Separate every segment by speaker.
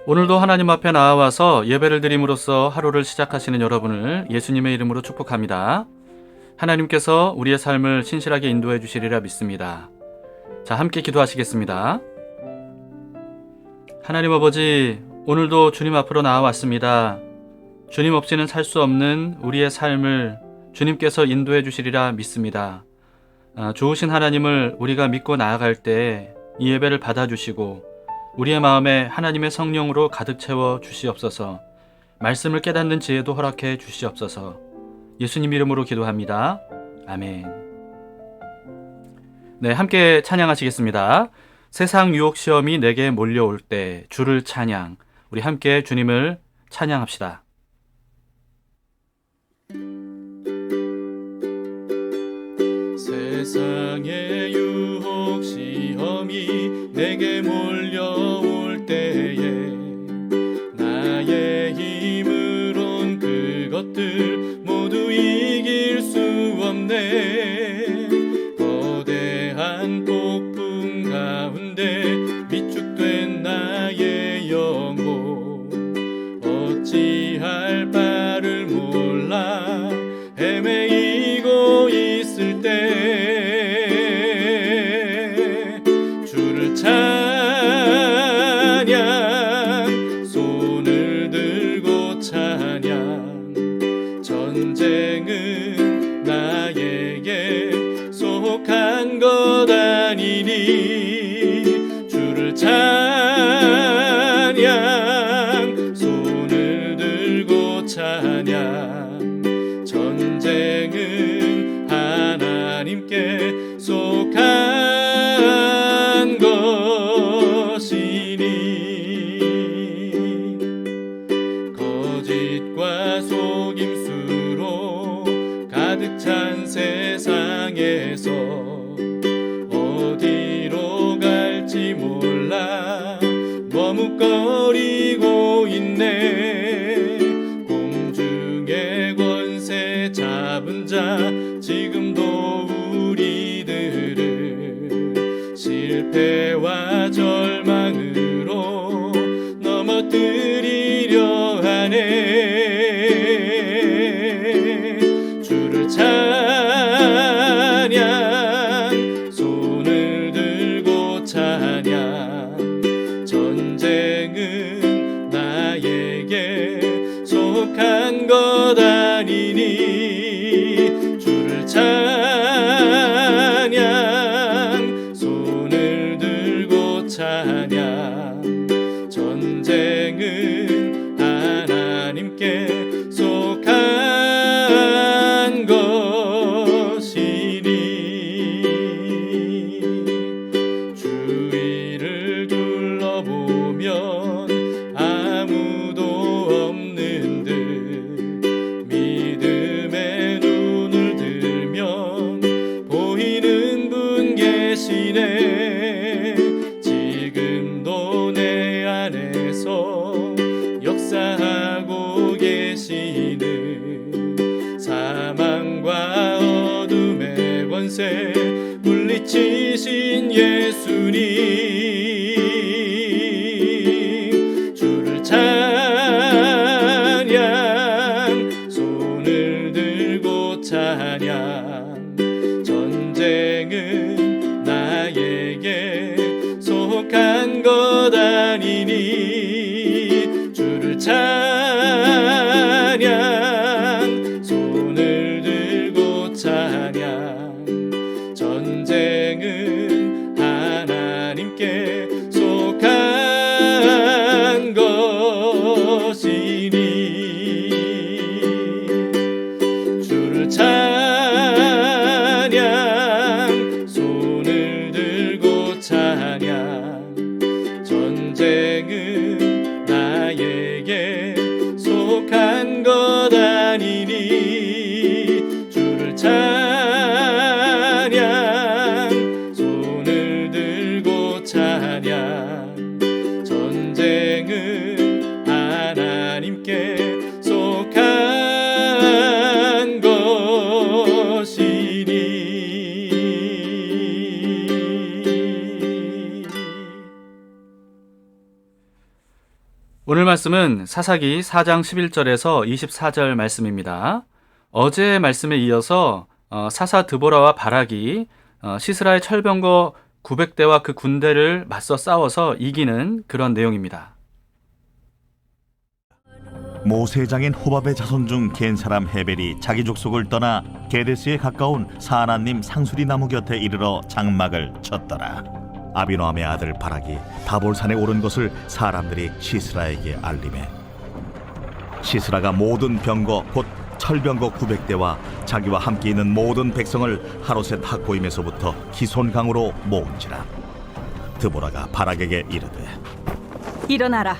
Speaker 1: 오늘도 하나님 앞에 나와서 예배를 드림으로써 하루를 시작하시는 여러분을 예수님의 이름으로 축복합니다. 하나님께서 우리의 삶을 신실하게 인도해 주시리라 믿습니다. 자, 함께 기도하시겠습니다. 하나님 아버지, 오늘도 주님 앞으로 나와왔습니다. 주님 없이는 살 수 없는 우리의 삶을 주님께서 인도해 주시리라 믿습니다. 좋으신 하나님을 우리가 믿고 나아갈 때 이 예배를 받아주시고 우리의 마음에 하나님의 성령으로 가득 채워 주시옵소서. 말씀을 깨닫는 지혜도 허락해 주시옵소서. 예수님 이름으로 기도합니다. 아멘. 네, 함께 찬양하시겠습니다. 세상 유혹 시험이 내게 몰려올 때 주를 찬양. 우리 함께 주님을 찬양합시다.
Speaker 2: 세상의 유혹 시험이 내게 몰려올 때에 나의 힘으론 그것들 모두 이길 수 없네. 거대한 폭풍 가운데 위축된 나의 영혼 어찌할 바를 몰라 헤매이고 있을 때 주를 찬양, 손을 들고 찬양. 전쟁은 나에게 속한 것 아니니 주를 찬양, 손을 들고 찬양. 전쟁은 하나님께 속한 것이니 거짓과 속임수로 가득 찬 세상에서 어디로 갈지 몰라 머뭇거리고 있네. 공중의 권세 잡은 자 지금도 우리들을 실패와 절망으로 넘어뜨리려 하네. 주를 찬양, 손을 들고 찬양. 전쟁은 나에게 속한 것 아니니 주를 찬양, 손을 들고 찬양. 전쟁은 하나님께 속한 것이니 주위를 둘러보면 아무도 없는 듯 믿음의 눈을 들면 보이는 분 계시네. 지금도 내 안에서 역사하고 계시는 사망과 어둠의 권세 물리치신 예수님. 주를 찬양, 손을 들고 찬양. 전쟁은 나에게 속한 것 아니니 주를 찬양, 손을 들고 찬양. 전쟁은 하나님께
Speaker 1: 오늘 말씀은 사사기 4장 11절에서 24절 말씀입니다. 어제의 말씀에 이어서 사사 드보라와 바락이 시스라의 철병거 900대와 그 군대를 맞서 싸워서 이기는 그런 내용입니다.
Speaker 3: 모세의 장인 호밥의 자손 중 겐 사람 헤벨이 자기 족속을 떠나 게데스에 가까운 사하나님 상수리 나무 곁에 이르러 장막을 쳤더라. 아비노함의 아들 바락이 다볼산에 오른 것을 사람들이 시스라에게 알리매 시스라가 모든 병거 곧 철병거 900대와 자기와 함께 있는 모든 백성을 하롯셋 학고임에서부터 기손강으로 모은지라. 드보라가 바락에게 이르되
Speaker 4: 일어나라.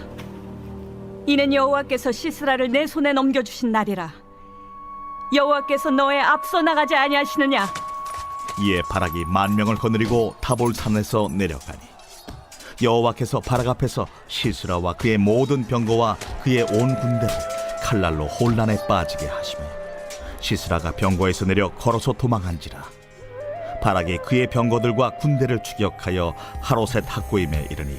Speaker 4: 이는 여호와께서 시스라를 내 손에 넘겨주신 날이라. 여호와께서 너의 앞서 나가지 아니하시느냐?
Speaker 3: 이에 바락이 10,000명을 거느리고 타볼산에서 내려가니 여호와께서 바락 앞에서 시스라와 그의 모든 병거와 그의 온 군대를 칼날로 혼란에 빠지게 하시며 시스라가 병거에서 내려 걸어서 도망한지라. 바락이 그의 병거들과 군대를 추격하여 하롯셋 학고임에 이르니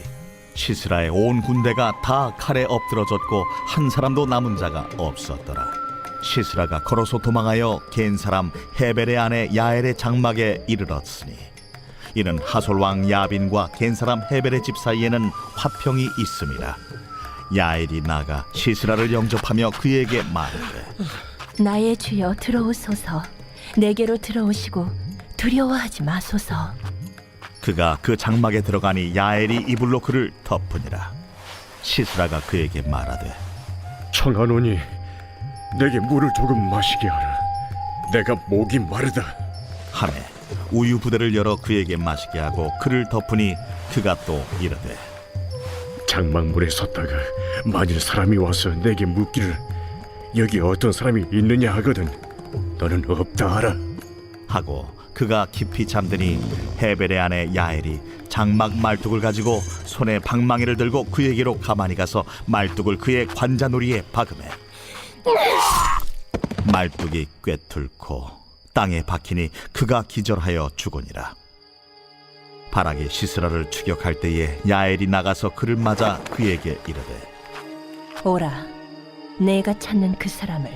Speaker 3: 시스라의 온 군대가 다 칼에 엎드러졌고 한 사람도 남은 자가 없었더라. 시스라가 걸어서 도망하여 겐 사람 헤벨의 아내 야엘의 장막에 이르렀으니 이는 하솔 왕 야빈과 겐 사람 헤벨의 집 사이에는 화평이 있음이라. 야엘이 나가 시스라를 영접하며 그에게 말하되
Speaker 5: 나의 주여 들어오소서. 내게로 들어오시고 두려워하지 마소서.
Speaker 3: 그가 그 장막에 들어가니 야엘이 이불로 그를 덮으니라. 시스라가 그에게 말하되
Speaker 6: 청하노니 내게 물을 조금 마시게 하라. 내가 목이 마르다.
Speaker 3: 하매 우유 부대를 열어 그에게 마시게 하고 그를 덮으니 그가 또 이르되
Speaker 6: 장막문에 섰다가 만일 사람이 와서 내게 묻기를 여기 어떤 사람이 있느냐 하거든 너는 없다 하라.
Speaker 3: 하고 그가 깊이 잠드니 헤벨의 아내 야엘이 장막 말뚝을 가지고 손에 방망이를 들고 그에게로 가만히 가서 말뚝을 그의 관자놀이에 박으매 말뚝이 꿰뚫고 땅에 박히니 그가 기절하여 죽으니라. 바락이 시스라를 추격할 때에 야엘이 나가서 그를 맞아 그에게 이르되
Speaker 5: 오라, 내가 찾는 그 사람을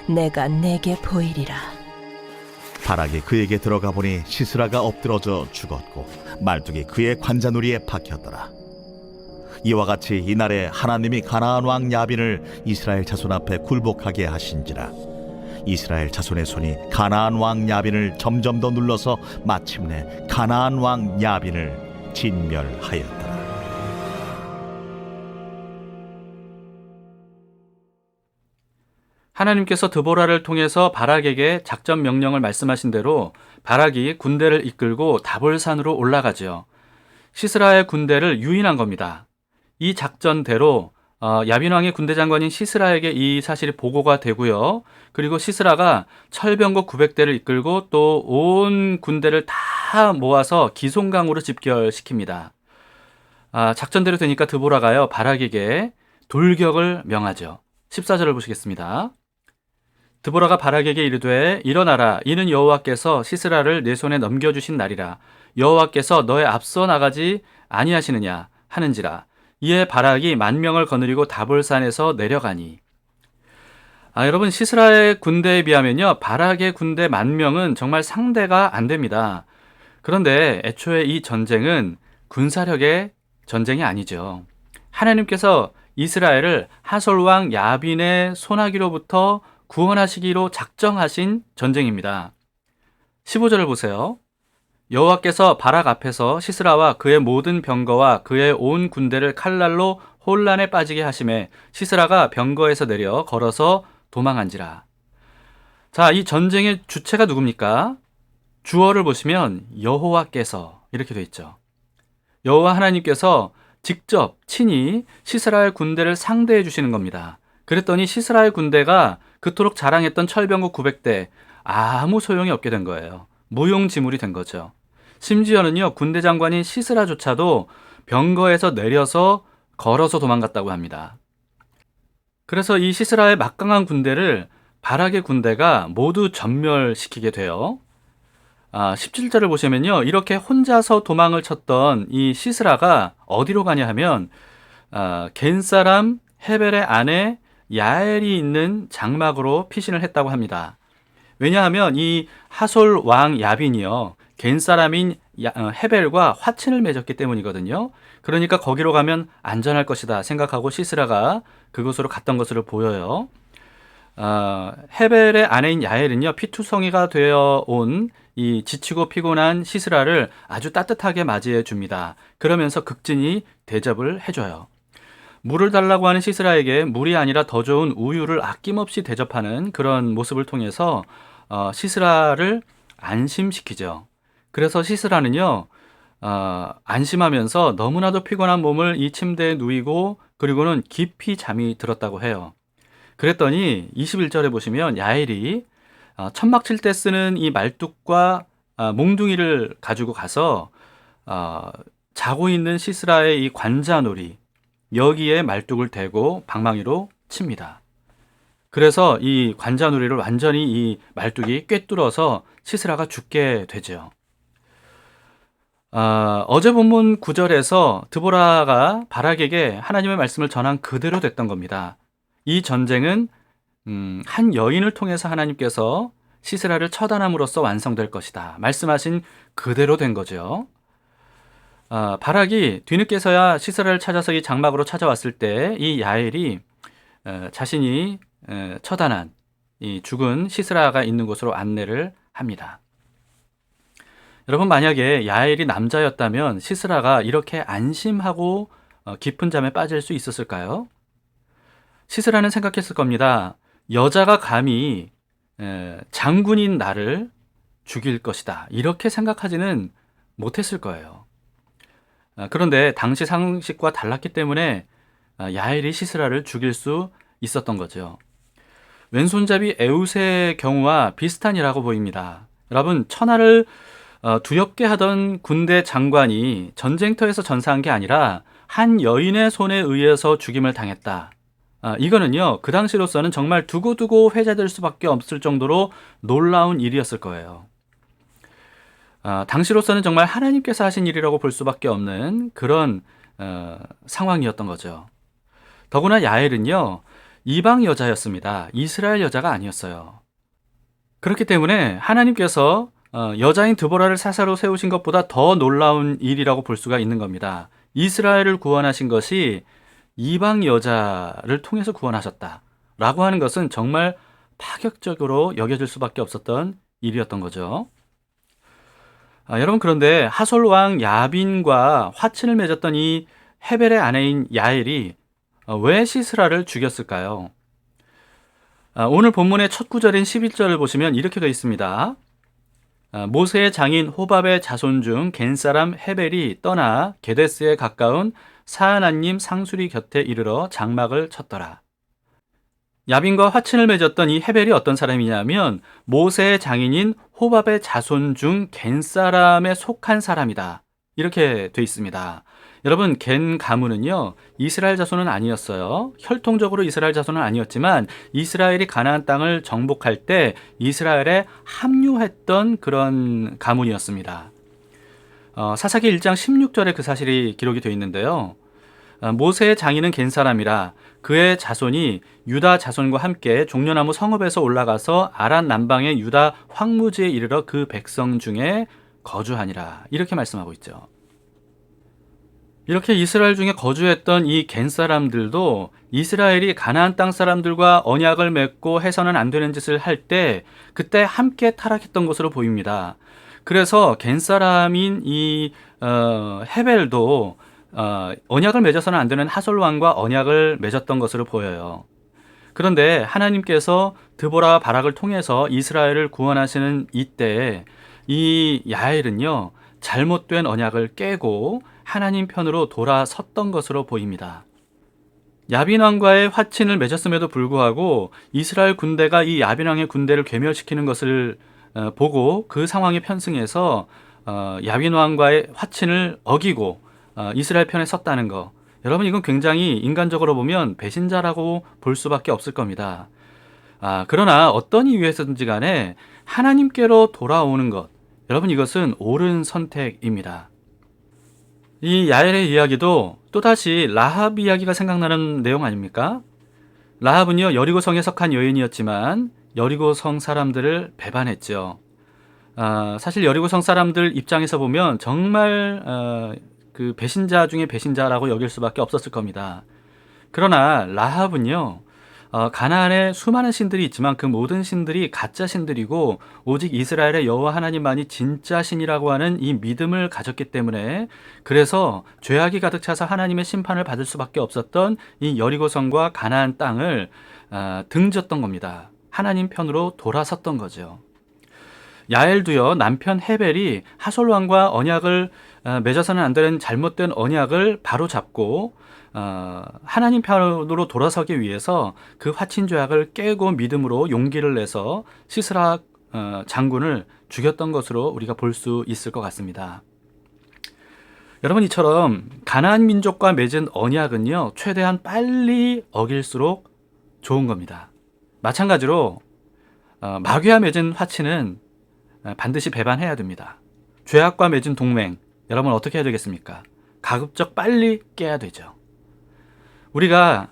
Speaker 5: 내가 내게 보이리라.
Speaker 3: 바락이 그에게 들어가 보니 시스라가 엎드러져 죽었고 말뚝이 그의 관자놀이에 박혔더라. 이와 같이 이날에 하나님이 가나안 왕 야빈을 이스라엘 자손 앞에 굴복하게 하신지라. 이스라엘 자손의 손이 가나안 왕 야빈을 점점 더 눌러서 마침내 가나안 왕 야빈을 진멸하였더라.
Speaker 1: 하나님께서 드보라를 통해서 바락에게 작전 명령을 말씀하신 대로 바락이 군대를 이끌고 다볼산으로 올라가죠. 시스라의 군대를 유인한 겁니다. 이 작전대로 야빈 왕의 군대 장관인 시스라에게 이 사실이 보고가 되고요. 그리고 시스라가 철병거 900대를 이끌고 또 온 군대를 다 모아서 기손강으로 집결시킵니다. 작전대로 되니까 드보라가요 바락에게 돌격을 명하죠. 14절을 보시겠습니다. 드보라가 바락에게 이르되 일어나라. 이는 여호와께서 시스라를 내 손에 넘겨주신 날이라. 여호와께서 너의 앞서 나가지 아니하시느냐 하는지라. 이에 바락이 10,000명을 거느리고 다볼산에서 내려가니. 여러분 시스라의 군대에 비하면요 바락의 군대 10,000명은 정말 상대가 안 됩니다. 그런데 애초에 이 전쟁은 군사력의 전쟁이 아니죠. 하나님께서 이스라엘을 하솔 왕 야빈의 손아귀로부터 구원하시기로 작정하신 전쟁입니다. 15절을 보세요. 여호와께서 바락 앞에서 시스라와 그의 모든 병거와 그의 온 군대를 칼날로 혼란에 빠지게 하심에 시스라가 병거에서 내려 걸어서 도망한지라. 자, 이 전쟁의 주체가 누굽니까? 주어를 보시면 여호와께서 이렇게 돼 있죠. 여호와 하나님께서 직접 친히 시스라의 군대를 상대해 주시는 겁니다. 그랬더니 시스라의 군대가 그토록 자랑했던 철병거 900대 아무 소용이 없게 된 거예요. 무용지물이 된 거죠. 심지어는요 군대 장관인 시스라조차도 병거에서 내려서 걸어서 도망갔다고 합니다. 그래서 이 시스라의 막강한 군대를 바락의 군대가 모두 전멸시키게 돼요. 17절을 보시면요 이렇게 혼자서 도망을 쳤던 이 시스라가 어디로 가냐 하면 겐 사람 헤벨의 아내 야엘이 있는 장막으로 피신을 했다고 합니다. 왜냐하면 이 하솔 왕 야빈이요, 겐 사람인 헤벨과 화친을 맺었기 때문이거든요. 그러니까 거기로 가면 안전할 것이다 생각하고 시스라가 그곳으로 갔던 것으로 보여요. 헤벨의 아내인 야엘은요, 피투성이가 되어 온 이 지치고 피곤한 시스라를 아주 따뜻하게 맞이해 줍니다. 그러면서 극진히 대접을 해줘요. 물을 달라고 하는 시스라에게 물이 아니라 더 좋은 우유를 아낌없이 대접하는 그런 모습을 통해서 시스라를 안심시키죠. 그래서 시스라는요, 안심하면서 너무나도 피곤한 몸을 이 침대에 누이고 그리고는 깊이 잠이 들었다고 해요. 그랬더니 21절에 보시면 야엘이 천막 칠 때 쓰는 이 말뚝과 몽둥이를 가지고 가서 자고 있는 시스라의 이 관자놀이, 여기에 말뚝을 대고 방망이로 칩니다. 그래서 이 관자놀이를 완전히 이 말뚝이 꿰뚫어서 시스라가 죽게 되죠. 어제 본문 9절에서 드보라가 바락에게 하나님의 말씀을 전한 그대로 됐던 겁니다. 이 전쟁은 한 여인을 통해서 하나님께서 시스라를 처단함으로써 완성될 것이다 말씀하신 그대로 된 거죠. 바락이 뒤늦게서야 시스라를 찾아서 이 장막으로 찾아왔을 때 이 야엘이 자신이 처단한 이 죽은 시스라가 있는 곳으로 안내를 합니다. 여러분, 만약에 야엘이 남자였다면 시스라가 이렇게 안심하고 깊은 잠에 빠질 수 있었을까요? 시스라는 생각했을 겁니다. 여자가 감히 장군인 나를 죽일 것이다, 이렇게 생각하지는 못했을 거예요. 그런데 당시 상식과 달랐기 때문에 야엘이 시스라를 죽일 수 있었던 거죠. 왼손잡이 에웃의 경우와 비슷한 일이라고 보입니다. 여러분, 천하를 두렵게 하던 군대 장관이 전쟁터에서 전사한 게 아니라 한 여인의 손에 의해서 죽임을 당했다. 이거는요, 그 당시로서는 정말 두고두고 회자될 수밖에 없을 정도로 놀라운 일이었을 거예요. 당시로서는 정말 하나님께서 하신 일이라고 볼 수밖에 없는 그런 상황이었던 거죠. 더구나 야엘은요, 이방 여자였습니다. 이스라엘 여자가 아니었어요. 그렇기 때문에 하나님께서 여자인 드보라를 사사로 세우신 것보다 더 놀라운 일이라고 볼 수가 있는 겁니다. 이스라엘을 구원하신 것이 이방 여자를 통해서 구원하셨다라고 하는 것은 정말 파격적으로 여겨질 수밖에 없었던 일이었던 거죠. 여러분, 그런데 하솔 왕 야빈과 화친을 맺었던 이 헤벨의 아내인 야엘이 왜 시스라를 죽였을까요? 오늘 본문의 첫 구절인 11절을 보시면 이렇게 되어 있습니다. 모세의 장인 호밥의 자손 중 겐 사람 헤벨이 떠나 게데스에 가까운 사하나님 상수리 곁에 이르러 장막을 쳤더라. 야빈과 화친을 맺었던 이 헤벨이 어떤 사람이냐면 모세의 장인인 호밥의 자손 중 겐 사람에 속한 사람이다, 이렇게 돼 있습니다. 여러분, 겐 가문은요, 이스라엘 자손은 아니었어요. 혈통적으로 이스라엘 자손은 아니었지만 이스라엘이 가나안 땅을 정복할 때 이스라엘에 합류했던 그런 가문이었습니다. 사사기 1장 16절에 그 사실이 기록이 되어 있는데요. 모세의 장인은 겐 사람이라 그의 자손이 유다 자손과 함께 종려나무 성읍에서 올라가서 아란 남방의 유다 황무지에 이르러 그 백성 중에 거주하니라, 이렇게 말씀하고 있죠. 이렇게 이스라엘 중에 거주했던 이 겐 사람들도 이스라엘이 가나안 땅 사람들과 언약을 맺고 해서는 안 되는 짓을 할 때 그때 함께 타락했던 것으로 보입니다. 그래서 겐 사람인 이 헤벨도 언약을 맺어서는 안 되는 하솔 왕과 언약을 맺었던 것으로 보여요. 그런데 하나님께서 드보라와 바락을 통해서 이스라엘을 구원하시는 이때에 이 야엘은요, 잘못된 언약을 깨고 하나님 편으로 돌아섰던 것으로 보입니다. 야빈 왕과의 화친을 맺었음에도 불구하고 이스라엘 군대가 이 야빈 왕의 군대를 괴멸시키는 것을 보고 그 상황에 편승해서 야빈 왕과의 화친을 어기고 이스라엘 편에 섰다는 거, 여러분, 이건 굉장히 인간적으로 보면 배신자라고 볼 수밖에 없을 겁니다. 그러나 어떤 이유에서든지 간에 하나님께로 돌아오는 것, 여러분, 이것은 옳은 선택입니다. 이 야엘의 이야기도 또다시 라합 이야기가 생각나는 내용 아닙니까? 라합은요, 여리고성에 속한 여인이었지만 여리고성 사람들을 배반했죠. 사실 여리고성 사람들 입장에서 보면 정말 그 배신자 중에 배신자라고 여길 수밖에 없었을 겁니다. 그러나 라합은요, 가나안에 수많은 신들이 있지만 그 모든 신들이 가짜 신들이고 오직 이스라엘의 여호와 하나님만이 진짜 신이라고 하는 이 믿음을 가졌기 때문에, 그래서 죄악이 가득 차서 하나님의 심판을 받을 수밖에 없었던 이 여리고성과 가나안 땅을 등졌던 겁니다. 하나님 편으로 돌아섰던 거죠. 야엘도요, 남편 헤벨이 하솔 왕과 언약을 맺어서는 안 되는 잘못된 언약을 바로잡고 하나님 편으로 돌아서기 위해서 그 화친 죄악을 깨고 믿음으로 용기를 내서 시스라 장군을 죽였던 것으로 우리가 볼 수 있을 것 같습니다. 여러분, 이처럼 가나안 민족과 맺은 언약은요, 최대한 빨리 어길수록 좋은 겁니다. 마찬가지로 마귀와 맺은 화친은 반드시 배반해야 됩니다. 죄악과 맺은 동맹, 여러분 어떻게 해야 되겠습니까? 가급적 빨리 깨야 되죠. 우리가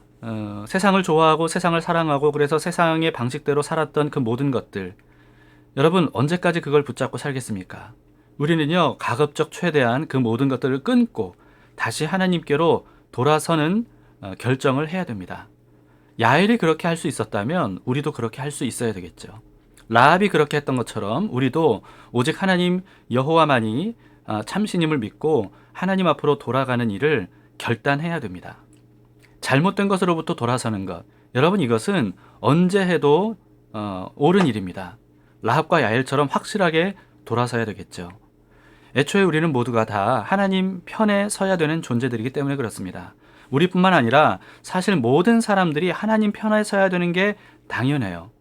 Speaker 1: 세상을 좋아하고 세상을 사랑하고 그래서 세상의 방식대로 살았던 그 모든 것들, 여러분 언제까지 그걸 붙잡고 살겠습니까? 우리는요, 가급적 최대한 그 모든 것들을 끊고 다시 하나님께로 돌아서는 결정을 해야 됩니다. 야엘이 그렇게 할 수 있었다면 우리도 그렇게 할 수 있어야 되겠죠. 라합이 그렇게 했던 것처럼 우리도 오직 하나님 여호와만이 참신임을 믿고 하나님 앞으로 돌아가는 일을 결단해야 됩니다. 잘못된 것으로부터 돌아서는 것, 여러분 이것은 언제 해도 옳은 일입니다. 라합과 야엘처럼 확실하게 돌아서야 되겠죠. 애초에 우리는 모두가 다 하나님 편에 서야 되는 존재들이기 때문에 그렇습니다. 우리뿐만 아니라 사실 모든 사람들이 하나님 편에 서야 되는 게 당연해요.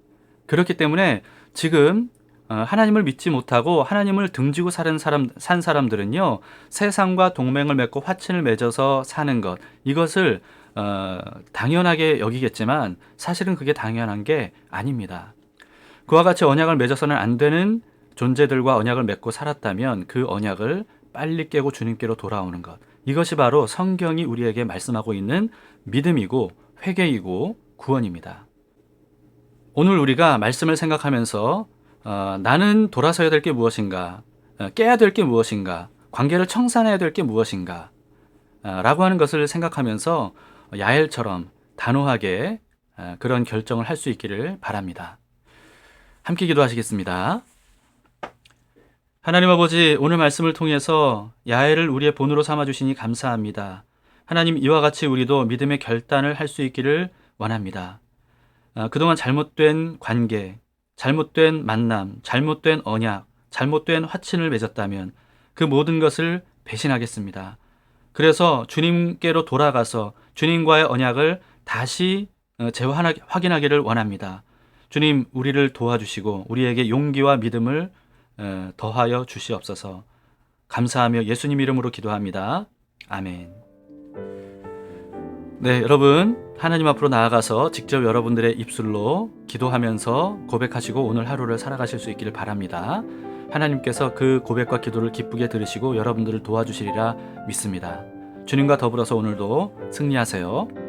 Speaker 1: 그렇기 때문에 지금 하나님을 믿지 못하고 하나님을 등지고 산 사람들은요, 세상과 동맹을 맺고 화친을 맺어서 사는 것, 이것을 당연하게 여기겠지만 사실은 그게 당연한 게 아닙니다. 그와 같이 언약을 맺어서는 안 되는 존재들과 언약을 맺고 살았다면 그 언약을 빨리 깨고 주님께로 돌아오는 것, 이것이 바로 성경이 우리에게 말씀하고 있는 믿음이고 회개이고 구원입니다. 오늘 우리가 말씀을 생각하면서 나는 돌아서야 될 게 무엇인가, 깨야 될 게 무엇인가, 관계를 청산해야 될 게 무엇인가 라고 하는 것을 생각하면서 야엘처럼 단호하게 그런 결정을 할 수 있기를 바랍니다. 함께 기도하시겠습니다. 하나님 아버지, 오늘 말씀을 통해서 야엘을 우리의 본으로 삼아주시니 감사합니다. 하나님, 이와 같이 우리도 믿음의 결단을 할 수 있기를 원합니다. 그동안 잘못된 관계, 잘못된 만남, 잘못된 언약, 잘못된 화친을 맺었다면 그 모든 것을 배신하겠습니다. 그래서 주님께로 돌아가서 주님과의 언약을 다시 재확인하기를 원합니다. 주님, 우리를 도와주시고 우리에게 용기와 믿음을 더하여 주시옵소서. 감사하며 예수님 이름으로 기도합니다. 아멘. 네, 여러분 하나님 앞으로 나아가서 직접 여러분들의 입술로 기도하면서 고백하시고 오늘 하루를 살아가실 수 있기를 바랍니다. 하나님께서 그 고백과 기도를 기쁘게 들으시고 여러분들을 도와주시리라 믿습니다. 주님과 더불어서 오늘도 승리하세요.